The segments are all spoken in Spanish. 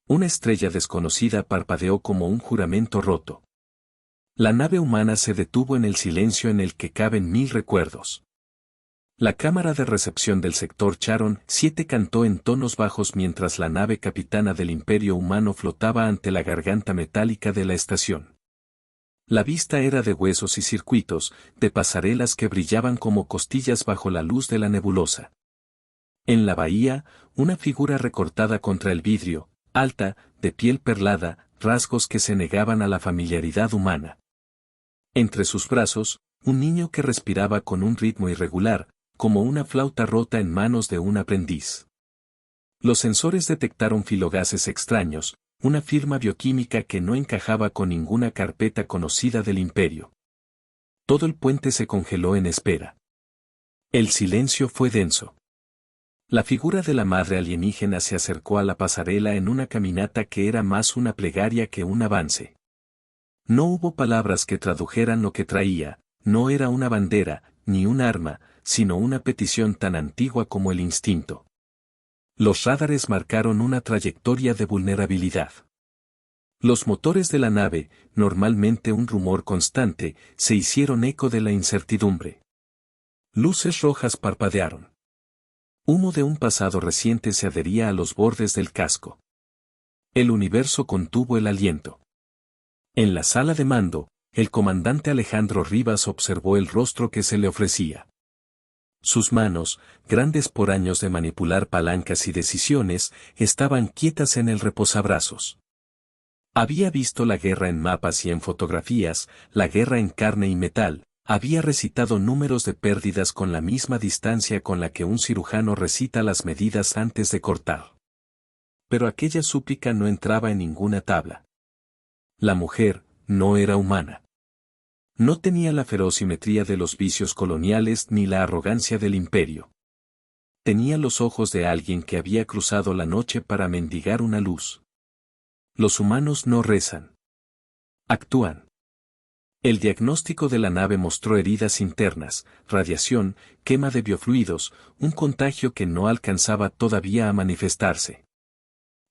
Una estrella desconocida parpadeó como un juramento roto. La nave humana se detuvo en el silencio en el que caben 1000 recuerdos. La cámara de recepción del sector Charon 7 cantó en tonos bajos mientras la nave capitana del Imperio Humano flotaba ante la garganta metálica de la estación. La vista era de huesos y circuitos, de pasarelas que brillaban como costillas bajo la luz de la nebulosa. En la bahía, una figura recortada contra el vidrio, alta, de piel perlada, rasgos que se negaban a la familiaridad humana. Entre sus brazos, un niño que respiraba con un ritmo irregular, como una flauta rota en manos de un aprendiz. Los sensores detectaron filogases extraños, una firma bioquímica que no encajaba con ninguna carpeta conocida del imperio. Todo el puente se congeló en espera. El silencio fue denso. La figura de la madre alienígena se acercó a la pasarela en una caminata que era más una plegaria que un avance. No hubo palabras que tradujeran lo que traía, no era una bandera, ni un arma, sino una petición tan antigua como el instinto. Los radares marcaron una trayectoria de vulnerabilidad. Los motores de la nave, normalmente un rumor constante, se hicieron eco de la incertidumbre. Luces rojas parpadearon. Humo de un pasado reciente se adhería a los bordes del casco. El universo contuvo el aliento. En la sala de mando, el comandante Alejandro Rivas observó el rostro que se le ofrecía. Sus manos, grandes por años de manipular palancas y decisiones, estaban quietas en el reposabrazos. Había visto la guerra en mapas y en fotografías, la guerra en carne y metal, había recitado números de pérdidas con la misma distancia con la que un cirujano recita las medidas antes de cortar. Pero aquella súplica no entraba en ninguna tabla. La mujer no era humana. No tenía la feroz simetría de los vicios coloniales ni la arrogancia del imperio. Tenía los ojos de alguien que había cruzado la noche para mendigar una luz. Los humanos no rezan. Actúan. El diagnóstico de la nave mostró heridas internas, radiación, quema de biofluidos, un contagio que no alcanzaba todavía a manifestarse.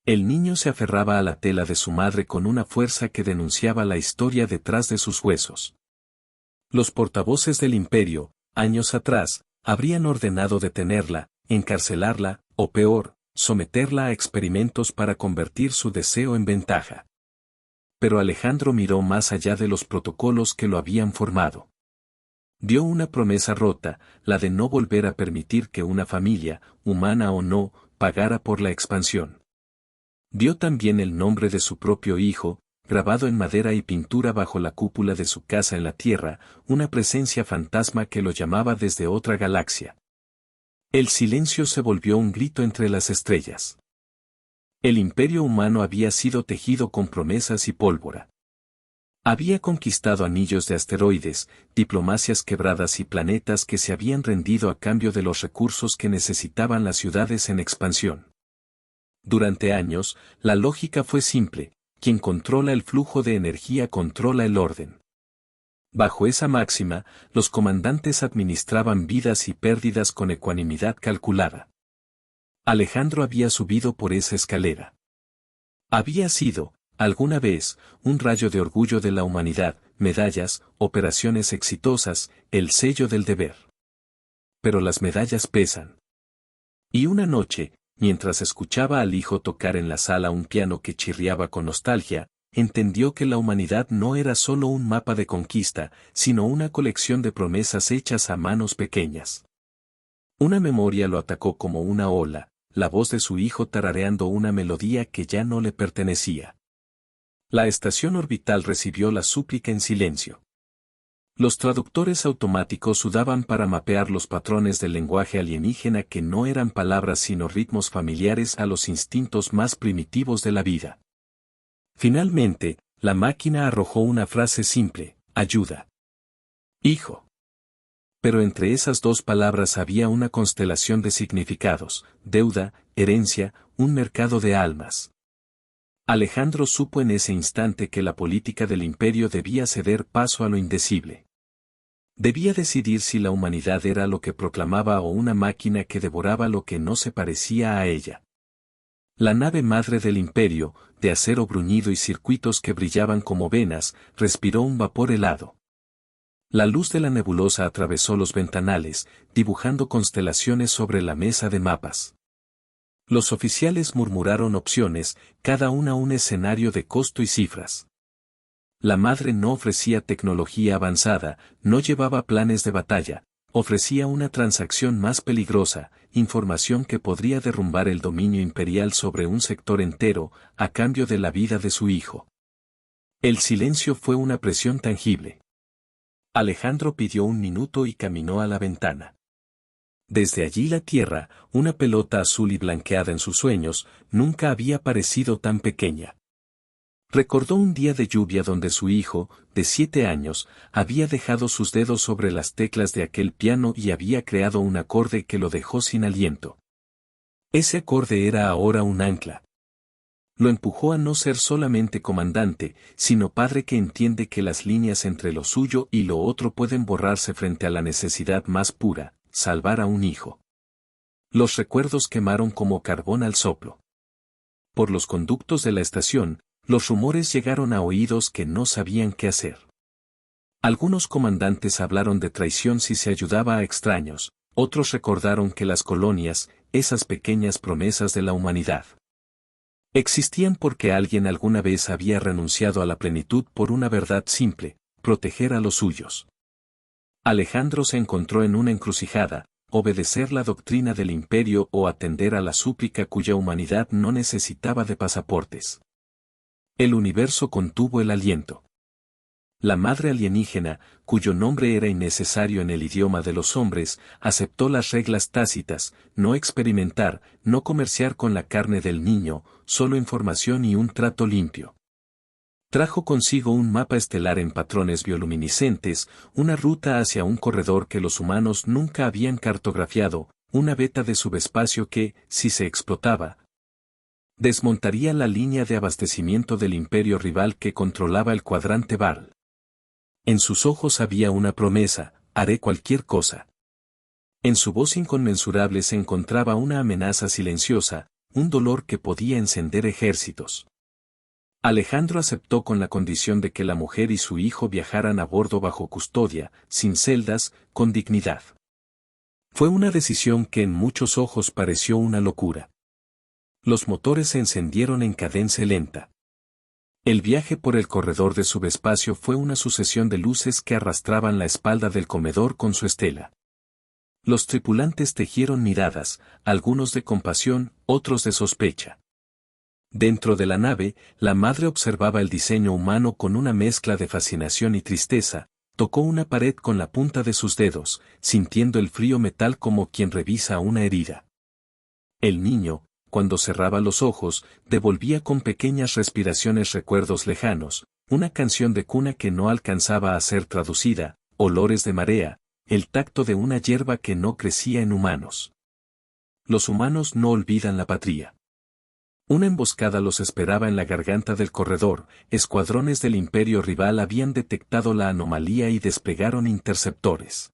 El niño se aferraba a la tela de su madre con una fuerza que denunciaba la historia detrás de sus huesos. Los portavoces del imperio, años atrás, habrían ordenado detenerla, encarcelarla, o peor, someterla a experimentos para convertir su deseo en ventaja. Pero Alejandro miró más allá de los protocolos que lo habían formado. Dio una promesa rota, la de no volver a permitir que una familia, humana o no, pagara por la expansión. Dio también el nombre de su propio hijo, grabado en madera y pintura bajo la cúpula de su casa en la Tierra, una presencia fantasma que lo llamaba desde otra galaxia. El silencio se volvió un grito entre las estrellas. El imperio humano había sido tejido con promesas y pólvora. Había conquistado anillos de asteroides, diplomacias quebradas y planetas que se habían rendido a cambio de los recursos que necesitaban las ciudades en expansión. Durante años, la lógica fue simple: quien controla el flujo de energía controla el orden. Bajo esa máxima, los comandantes administraban vidas y pérdidas con ecuanimidad calculada. Alejandro había subido por esa escalera. Había sido, alguna vez, un rayo de orgullo de la humanidad, medallas, operaciones exitosas, el sello del deber. Pero las medallas pesan. Y una noche, mientras escuchaba al hijo tocar en la sala un piano que chirriaba con nostalgia, entendió que la humanidad no era solo un mapa de conquista, sino una colección de promesas hechas a manos pequeñas. Una memoria lo atacó como una ola, la voz de su hijo tarareando una melodía que ya no le pertenecía. La estación orbital recibió la súplica en silencio. Los traductores automáticos sudaban para mapear los patrones del lenguaje alienígena que no eran palabras sino ritmos familiares a los instintos más primitivos de la vida. Finalmente, la máquina arrojó una frase simple: ayuda. Hijo. Pero entre esas dos palabras había una constelación de significados: deuda, herencia, un mercado de almas. Alejandro supo en ese instante que la política del imperio debía ceder paso a lo indecible. Debía decidir si la humanidad era lo que proclamaba o una máquina que devoraba lo que no se parecía a ella. La nave madre del imperio, de acero bruñido y circuitos que brillaban como venas, respiró un vapor helado. La luz de la nebulosa atravesó los ventanales, dibujando constelaciones sobre la mesa de mapas. Los oficiales murmuraron opciones, cada una un escenario de costo y cifras. La madre no ofrecía tecnología avanzada, no llevaba planes de batalla, ofrecía una transacción más peligrosa, información que podría derrumbar el dominio imperial sobre un sector entero, a cambio de la vida de su hijo. El silencio fue una presión tangible. Alejandro pidió un minuto y caminó a la ventana. Desde allí la tierra, una pelota azul y blanqueada en sus sueños, nunca había parecido tan pequeña. Recordó un día de lluvia donde su hijo, de 7 años, había dejado sus dedos sobre las teclas de aquel piano y había creado un acorde que lo dejó sin aliento. Ese acorde era ahora un ancla. Lo empujó a no ser solamente comandante, sino padre que entiende que las líneas entre lo suyo y lo otro pueden borrarse frente a la necesidad más pura, salvar a un hijo. Los recuerdos quemaron como carbón al soplo. Por los conductos de la estación, los rumores llegaron a oídos que no sabían qué hacer. Algunos comandantes hablaron de traición si se ayudaba a extraños, otros recordaron que las colonias, esas pequeñas promesas de la humanidad, existían porque alguien alguna vez había renunciado a la plenitud por una verdad simple, proteger a los suyos. Alejandro se encontró en una encrucijada, obedecer la doctrina del imperio o atender a la súplica cuya humanidad no necesitaba de pasaportes. El universo contuvo el aliento. La madre alienígena, cuyo nombre era innecesario en el idioma de los hombres, aceptó las reglas tácitas, no experimentar, no comerciar con la carne del niño, solo información y un trato limpio. Trajo consigo un mapa estelar en patrones bioluminiscentes, una ruta hacia un corredor que los humanos nunca habían cartografiado, una beta de subespacio que, si se explotaba, desmontaría la línea de abastecimiento del imperio rival que controlaba el cuadrante Val. En sus ojos había una promesa: haré cualquier cosa. En su voz inconmensurable se encontraba una amenaza silenciosa, un dolor que podía encender ejércitos. Alejandro aceptó con la condición de que la mujer y su hijo viajaran a bordo bajo custodia, sin celdas, con dignidad. Fue una decisión que en muchos ojos pareció una locura. Los motores se encendieron en cadencia lenta. El viaje por el corredor de subespacio fue una sucesión de luces que arrastraban la espalda del comedor con su estela. Los tripulantes tejieron miradas, algunos de compasión, otros de sospecha. Dentro de la nave, la madre observaba el diseño humano con una mezcla de fascinación y tristeza, tocó una pared con la punta de sus dedos, sintiendo el frío metal como quien revisa una herida. El niño, cuando cerraba los ojos, devolvía con pequeñas respiraciones recuerdos lejanos, una canción de cuna que no alcanzaba a ser traducida, olores de marea, el tacto de una hierba que no crecía en humanos. Los humanos no olvidan la patria. Una emboscada los esperaba en la garganta del corredor, escuadrones del imperio rival habían detectado la anomalía y desplegaron interceptores.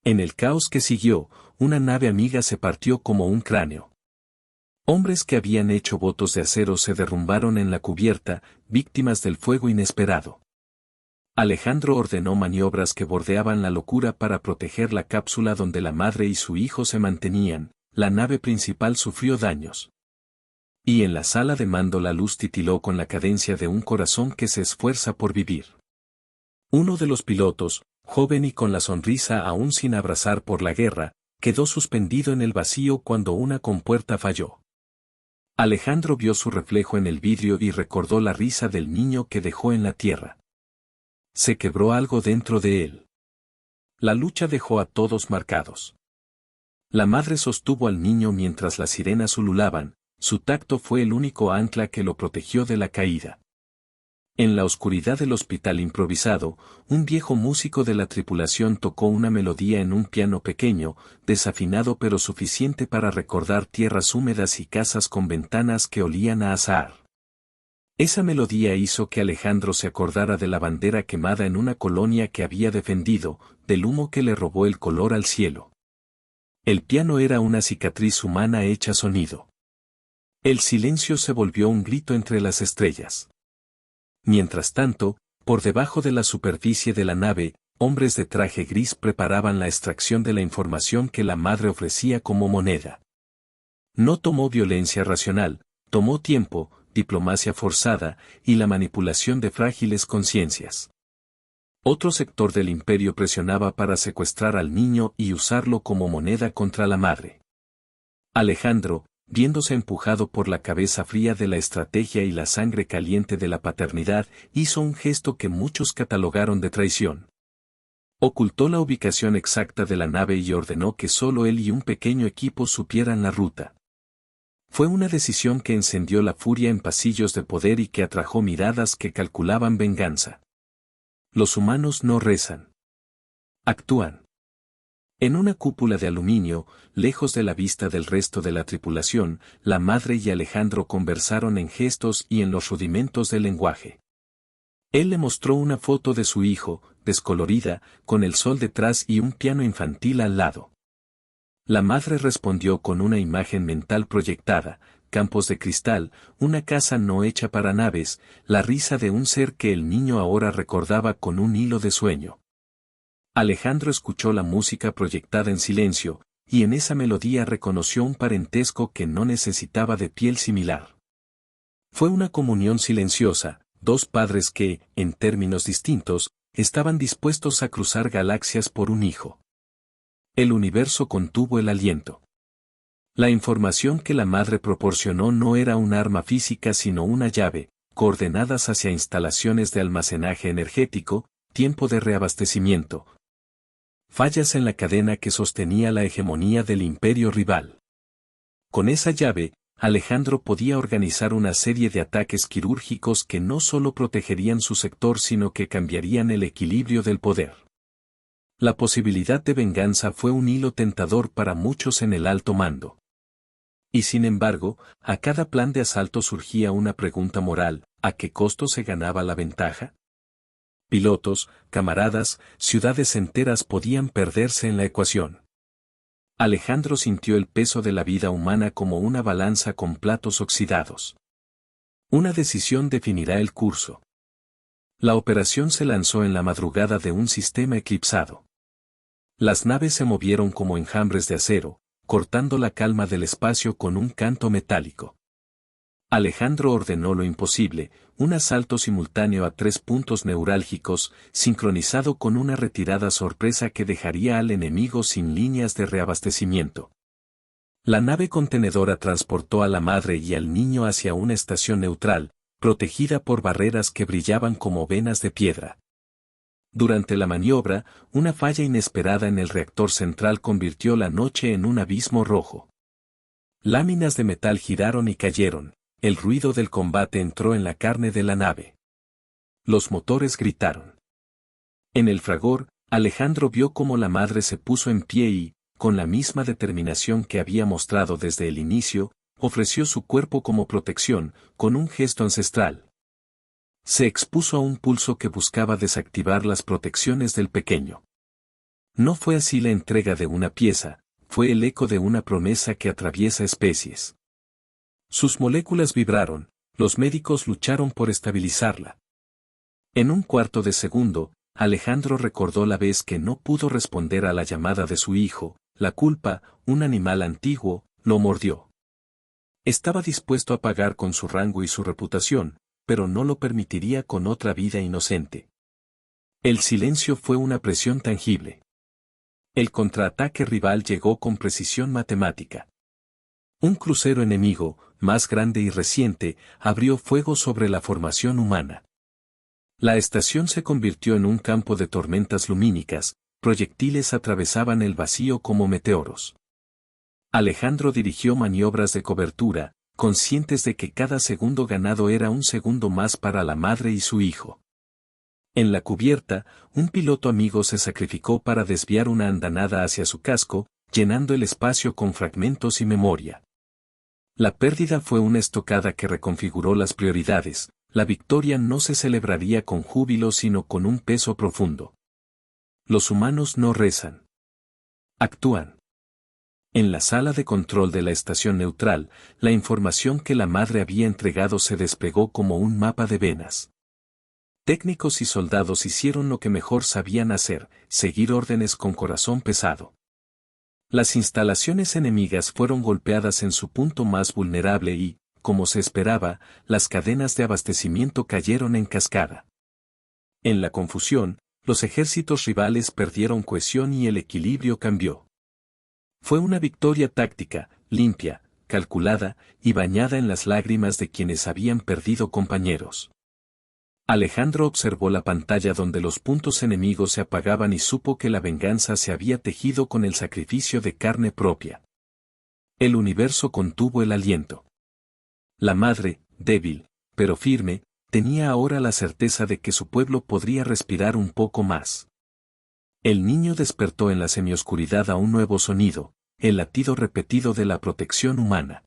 En el caos que siguió, una nave amiga se partió como un cráneo. Hombres que habían hecho votos de acero se derrumbaron en la cubierta, víctimas del fuego inesperado. Alejandro ordenó maniobras que bordeaban la locura para proteger la cápsula donde la madre y su hijo se mantenían. La nave principal sufrió daños. Y en la sala de mando la luz titiló con la cadencia de un corazón que se esfuerza por vivir. Uno de los pilotos, joven y con la sonrisa aún sin abrazar por la guerra, quedó suspendido en el vacío cuando una compuerta falló. Alejandro vio su reflejo en el vidrio y recordó la risa del niño que dejó en la tierra. Se quebró algo dentro de él. La lucha dejó a todos marcados. La madre sostuvo al niño mientras las sirenas ululaban, su tacto fue el único ancla que lo protegió de la caída. En la oscuridad del hospital improvisado, un viejo músico de la tripulación tocó una melodía en un piano pequeño, desafinado pero suficiente para recordar tierras húmedas y casas con ventanas que olían a azahar. Esa melodía hizo que Alejandro se acordara de la bandera quemada en una colonia que había defendido, del humo que le robó el color al cielo. El piano era una cicatriz humana hecha sonido. El silencio se volvió un grito entre las estrellas. Mientras tanto, por debajo de la superficie de la nave, hombres de traje gris preparaban la extracción de la información que la madre ofrecía como moneda. No tomó violencia racional, tomó tiempo, diplomacia forzada y la manipulación de frágiles conciencias. Otro sector del imperio presionaba para secuestrar al niño y usarlo como moneda contra la madre. Alejandro, viéndose empujado por la cabeza fría de la estrategia y la sangre caliente de la paternidad, hizo un gesto que muchos catalogaron de traición. Ocultó la ubicación exacta de la nave y ordenó que solo él y un pequeño equipo supieran la ruta. Fue una decisión que encendió la furia en pasillos de poder y que atrajo miradas que calculaban venganza. Los humanos no rezan. Actúan. En una cúpula de aluminio, lejos de la vista del resto de la tripulación, la madre y Alejandro conversaron en gestos y en los rudimentos del lenguaje. Él le mostró una foto de su hijo, descolorida, con el sol detrás y un piano infantil al lado. La madre respondió con una imagen mental proyectada, campos de cristal, una casa no hecha para naves, la risa de un ser que el niño ahora recordaba con un hilo de sueño. Alejandro escuchó la música proyectada en silencio, y en esa melodía reconoció un parentesco que no necesitaba de piel similar. Fue una comunión silenciosa, dos padres que, en términos distintos, estaban dispuestos a cruzar galaxias por un hijo. El universo contuvo el aliento. La información que la madre proporcionó no era un arma física sino una llave, coordenadas hacia instalaciones de almacenaje energético, tiempo de reabastecimiento. Fallas en la cadena que sostenía la hegemonía del imperio rival. Con esa llave, Alejandro podía organizar una serie de ataques quirúrgicos que no solo protegerían su sector sino que cambiarían el equilibrio del poder. La posibilidad de venganza fue un hilo tentador para muchos en el alto mando. Y sin embargo, a cada plan de asalto surgía una pregunta moral: ¿a qué costo se ganaba la ventaja? Pilotos, camaradas, ciudades enteras podían perderse en la ecuación. Alejandro sintió el peso de la vida humana como una balanza con platos oxidados. Una decisión definirá el curso. La operación se lanzó en la madrugada de un sistema eclipsado. Las naves se movieron como enjambres de acero, cortando la calma del espacio con un canto metálico. Alejandro ordenó lo imposible, un asalto simultáneo a 3 puntos neurálgicos, sincronizado con una retirada sorpresa que dejaría al enemigo sin líneas de reabastecimiento. La nave contenedora transportó a la madre y al niño hacia una estación neutral, protegida por barreras que brillaban como venas de piedra. Durante la maniobra, una falla inesperada en el reactor central convirtió la noche en un abismo rojo. Láminas de metal giraron y cayeron, el ruido del combate entró en la carne de la nave. Los motores gritaron. En el fragor, Alejandro vio cómo la madre se puso en pie y, con la misma determinación que había mostrado desde el inicio, ofreció su cuerpo como protección, con un gesto ancestral. Se expuso a un pulso que buscaba desactivar las protecciones del pequeño. No fue así la entrega de una pieza, fue el eco de una promesa que atraviesa especies. Sus moléculas vibraron, los médicos lucharon por estabilizarla. En un cuarto de segundo, Alejandro recordó la vez que no pudo responder a la llamada de su hijo, la culpa, un animal antiguo, lo mordió. Estaba dispuesto a pagar con su rango y su reputación, pero no lo permitiría con otra vida inocente. El silencio fue una presión tangible. El contraataque rival llegó con precisión matemática. Un crucero enemigo, más grande y reciente, abrió fuego sobre la formación humana. La estación se convirtió en un campo de tormentas lumínicas, proyectiles atravesaban el vacío como meteoros. Alejandro dirigió maniobras de cobertura, conscientes de que cada segundo ganado era un segundo más para la madre y su hijo. En la cubierta, un piloto amigo se sacrificó para desviar una andanada hacia su casco, llenando el espacio con fragmentos y memoria. La pérdida fue una estocada que reconfiguró las prioridades, la victoria no se celebraría con júbilo sino con un peso profundo. Los humanos no rezan. Actúan. En la sala de control de la estación neutral, la información que la madre había entregado se desplegó como un mapa de venas. Técnicos y soldados hicieron lo que mejor sabían hacer, seguir órdenes con corazón pesado. Las instalaciones enemigas fueron golpeadas en su punto más vulnerable y, como se esperaba, las cadenas de abastecimiento cayeron en cascada. En la confusión, los ejércitos rivales perdieron cohesión y el equilibrio cambió. Fue una victoria táctica, limpia, calculada y bañada en las lágrimas de quienes habían perdido compañeros. Alejandro observó la pantalla donde los puntos enemigos se apagaban y supo que la venganza se había tejido con el sacrificio de carne propia. El universo contuvo el aliento. La madre, débil, pero firme, tenía ahora la certeza de que su pueblo podría respirar un poco más. El niño despertó en la semioscuridad a un nuevo sonido, el latido repetido de la protección humana.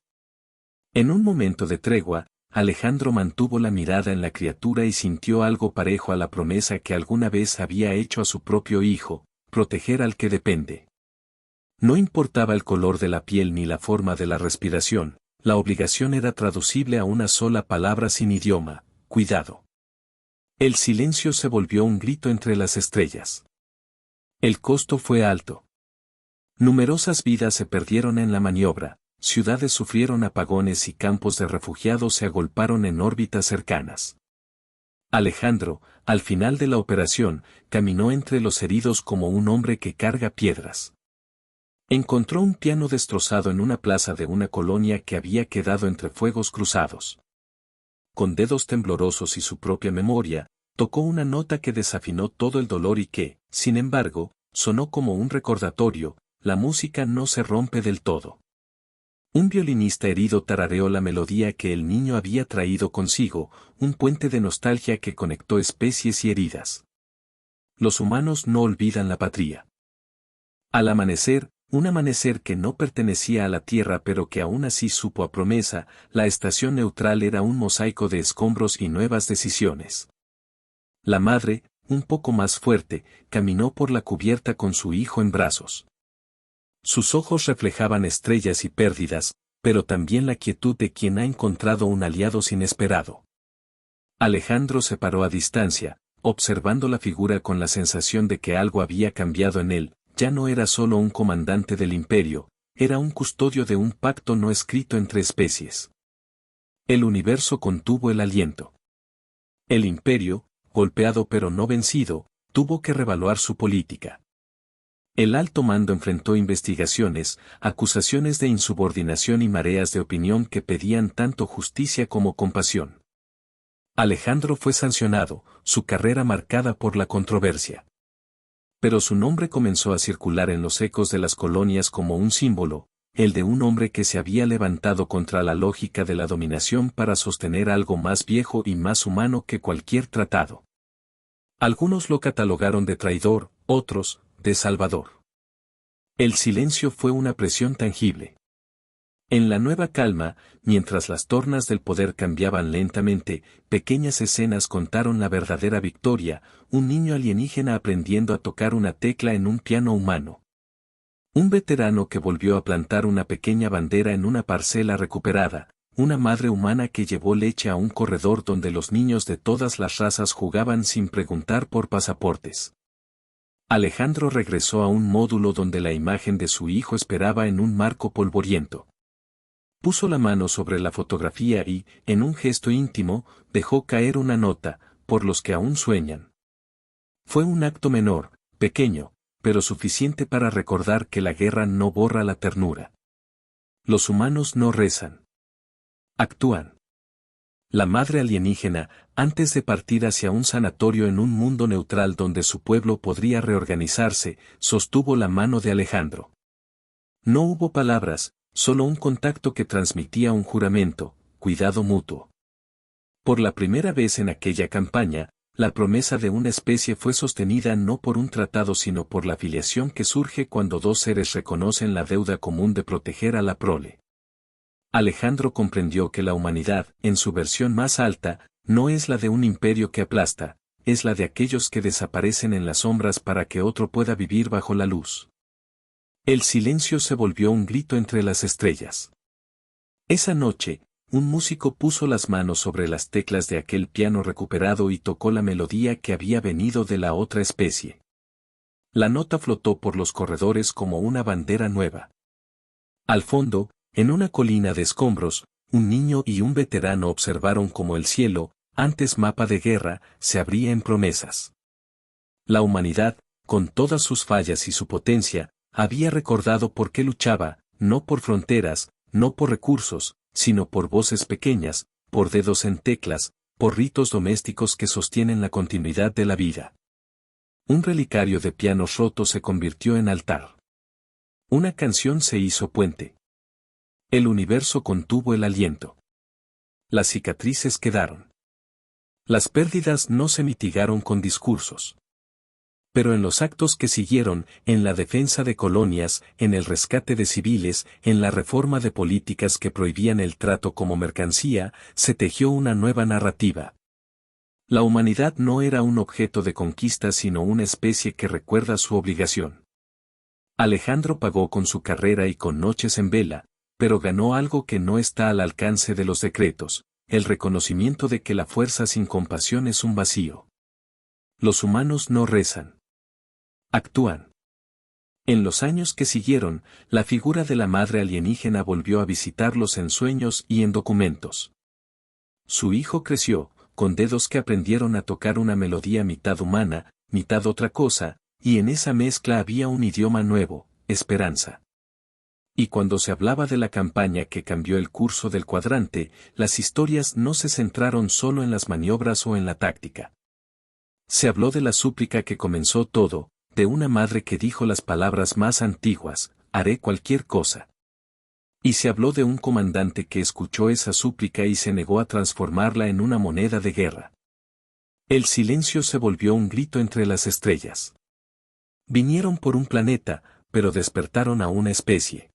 En un momento de tregua, Alejandro mantuvo la mirada en la criatura y sintió algo parejo a la promesa que alguna vez había hecho a su propio hijo, proteger al que depende. No importaba el color de la piel ni la forma de la respiración, la obligación era traducible a una sola palabra sin idioma: cuidado. El silencio se volvió un grito entre las estrellas. El costo fue alto. Numerosas vidas se perdieron en la maniobra, ciudades sufrieron apagones y campos de refugiados se agolparon en órbitas cercanas. Alejandro, al final de la operación, caminó entre los heridos como un hombre que carga piedras. Encontró un piano destrozado en una plaza de una colonia que había quedado entre fuegos cruzados. Con dedos temblorosos y su propia memoria, tocó una nota que desafinó todo el dolor y que, sin embargo, sonó como un recordatorio: la música no se rompe del todo. Un violinista herido tarareó la melodía que el niño había traído consigo, un puente de nostalgia que conectó especies y heridas. Los humanos no olvidan la patria. Al amanecer, un amanecer que no pertenecía a la tierra pero que aún así supo a promesa, la estación neutral era un mosaico de escombros y nuevas decisiones. La madre, un poco más fuerte, caminó por la cubierta con su hijo en brazos. Sus ojos reflejaban estrellas y pérdidas, pero también la quietud de quien ha encontrado un aliado inesperado. Alejandro se paró a distancia, observando la figura con la sensación de que algo había cambiado en él. Ya no era solo un comandante del imperio, era un custodio de un pacto no escrito entre especies. El universo contuvo el aliento. El imperio, golpeado pero no vencido, tuvo que revaluar su política. El alto mando enfrentó investigaciones, acusaciones de insubordinación y mareas de opinión que pedían tanto justicia como compasión. Alejandro fue sancionado, su carrera marcada por la controversia. Pero su nombre comenzó a circular en los ecos de las colonias como un símbolo, el de un hombre que se había levantado contra la lógica de la dominación para sostener algo más viejo y más humano que cualquier tratado. Algunos lo catalogaron de traidor, otros, de salvador. El silencio fue una presión tangible. En la nueva calma, mientras las tornas del poder cambiaban lentamente, pequeñas escenas contaron la verdadera victoria: un niño alienígena aprendiendo a tocar una tecla en un piano humano. Un veterano que volvió a plantar una pequeña bandera en una parcela recuperada, una madre humana que llevó leche a un corredor donde los niños de todas las razas jugaban sin preguntar por pasaportes. Alejandro regresó a un módulo donde la imagen de su hijo esperaba en un marco polvoriento. Puso la mano sobre la fotografía y, en un gesto íntimo, dejó caer una nota: por los que aún sueñan. Fue un acto menor, pequeño, pero suficiente para recordar que la guerra no borra la ternura. Los humanos no rezan. Actúan. La madre alienígena, antes de partir hacia un sanatorio en un mundo neutral donde su pueblo podría reorganizarse, sostuvo la mano de Alejandro. No hubo palabras, solo un contacto que transmitía un juramento: cuidado mutuo. Por la primera vez en aquella campaña, la promesa de una especie fue sostenida no por un tratado sino por la filiación que surge cuando dos seres reconocen la deuda común de proteger a la prole. Alejandro comprendió que la humanidad, en su versión más alta, no es la de un imperio que aplasta, es la de aquellos que desaparecen en las sombras para que otro pueda vivir bajo la luz. El silencio se volvió un grito entre las estrellas. Esa noche, un músico puso las manos sobre las teclas de aquel piano recuperado y tocó la melodía que había venido de la otra especie. La nota flotó por los corredores como una bandera nueva. Al fondo, en una colina de escombros, un niño y un veterano observaron cómo el cielo, antes mapa de guerra, se abría en promesas. La humanidad, con todas sus fallas y su potencia, había recordado por qué luchaba, no por fronteras, no por recursos, sino por voces pequeñas, por dedos en teclas, por ritos domésticos que sostienen la continuidad de la vida. Un relicario de pianos rotos se convirtió en altar. Una canción se hizo puente. El universo contuvo el aliento. Las cicatrices quedaron. Las pérdidas no se mitigaron con discursos. Pero en los actos que siguieron, en la defensa de colonias, en el rescate de civiles, en la reforma de políticas que prohibían el trato como mercancía, se tejió una nueva narrativa. La humanidad no era un objeto de conquista sino una especie que recuerda su obligación. Alejandro pagó con su carrera y con noches en vela, pero ganó algo que no está al alcance de los decretos, el reconocimiento de que la fuerza sin compasión es un vacío. Los humanos no rezan. Actúan. En los años que siguieron, la figura de la madre alienígena volvió a visitarlos en sueños y en documentos. Su hijo creció, con dedos que aprendieron a tocar una melodía mitad humana, mitad otra cosa, y en esa mezcla había un idioma nuevo, esperanza. Y cuando se hablaba de la campaña que cambió el curso del cuadrante, las historias no se centraron solo en las maniobras o en la táctica. Se habló de la súplica que comenzó todo, de una madre que dijo las palabras más antiguas, haré cualquier cosa. Y se habló de un comandante que escuchó esa súplica y se negó a transformarla en una moneda de guerra. El silencio se volvió un grito entre las estrellas. Vinieron por un planeta, pero despertaron a una especie.